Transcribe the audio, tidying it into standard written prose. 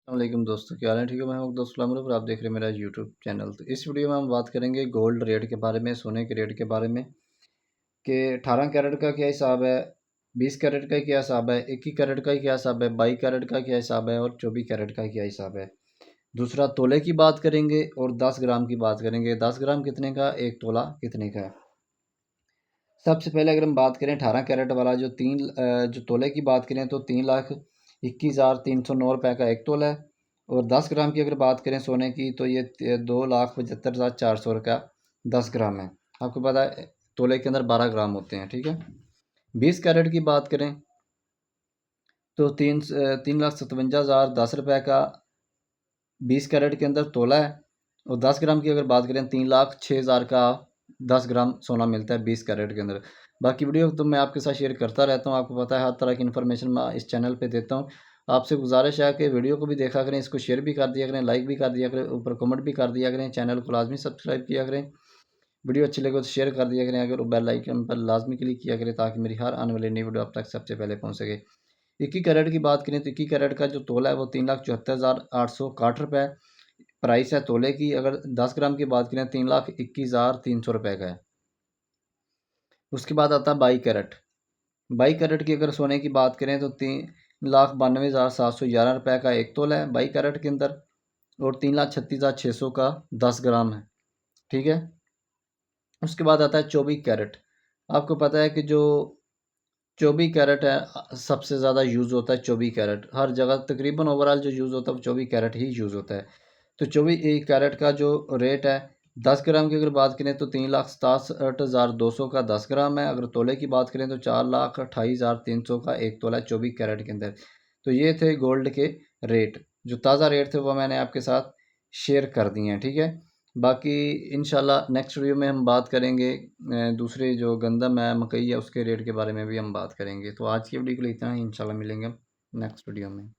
वालेकुम दोस्तों, क्या हाल है? ठीक है, मैं हूं दोस्त गुलाम और आप देख रहे हैं मेरा यूट्यूब चैनल। तो इस वीडियो में हम बात करेंगे गोल्ड रेट के बारे में, सोने के रेट के बारे में कि 18 कैरेट का क्या हिसाब है, 20 कैरेट का क्या हिसाब है, 21 कैरेट का क्या हिसाब है, 22 कैरेट का क्या हिसाब है और 24 कैरेट का क्या हिसाब है। दूसरा, तोले की बात करेंगे और 10 ग्राम की बात करेंगे। 10 ग्राम कितने का, एक तोला कितने का है। सबसे पहले अगर हम बात करें 18 कैरेट वाला जो तोले की बात करें तो 3,21,309 रुपये का एक तोला है। और 10 ग्राम की अगर बात करें सोने की तो ये 2,75,400 का 10 ग्राम है। आपको पता है तोले के अंदर 12 ग्राम होते हैं, ठीक है। 20 कैरेट की बात करें तो 3,57,010 रुपये का 20 कैरेट के अंदर तोला है। और 10 ग्राम की अगर बात करें 3,06,000 का 10 ग्राम सोना मिलता है 20 कैरेट के अंदर। बाकी वीडियो तो मैं आपके साथ शेयर करता रहता हूँ, आपको पता है हर तरह की इन्फॉर्मेशन मैं इस चैनल पे देता हूँ। आपसे गुजारिश है कि वीडियो को भी देखा करें, इसको शेयर भी कर दिया करें, लाइक भी कर दिया करें, ऊपर कमेंट भी कर दिया करें, चैनल को लाजमी सब्सक्राइब किया करें। वीडियो अच्छी लगे तो शेयर कर दिया करें, अगर बेल आइकन पर लाजमी क्लिक किया करें ताकि मेरी हर आने वाली नई वीडियो आप तक सबसे पहले पहुँच सके। 21 कैरेट की बात करें तो 21 कैरेट का जो तोला है वो 3,74,861 रुपये प्राइस है तोले की। अगर 10 ग्राम की बात करें 3,21,300 रुपये का है। उसके बाद आता है 22 कैरेट। 22 कैरेट की अगर सोने की बात करें तो 3,92,711 रुपये का एक तोला है 22 कैरेट के अंदर। और 3,36,600 का 10 ग्राम है, ठीक है। उसके बाद आता है 24 कैरेट। आपको पता है कि जो 24 कैरेट है सबसे ज़्यादा यूज़ होता है 24 कैरेट, हर जगह तकरीबन ओवरऑल जो यूज़ होता है वो 24 कैरेट ही यूज़ होता है। तो 24 कैरेट का जो रेट है 10 ग्राम की अगर बात करें तो 3,67,200 का 10 ग्राम है। अगर तोले की बात करें तो 4,28,300 का एक तोला है 24 कैरेट के अंदर। तो ये थे गोल्ड के रेट, जो ताज़ा रेट थे वो मैंने आपके साथ शेयर कर दिए हैं, ठीक है। बाकी इंशाल्लाह नेक्स्ट वीडियो में हम बात करेंगे दूसरे जो गंदम है, मकई है, उसके रेट के बारे में भी हम बात करेंगे। तो आज की वीडियो के लिए इतना ही, इंशाल्लाह मिलेंगे हम नेक्स्ट वीडियो में।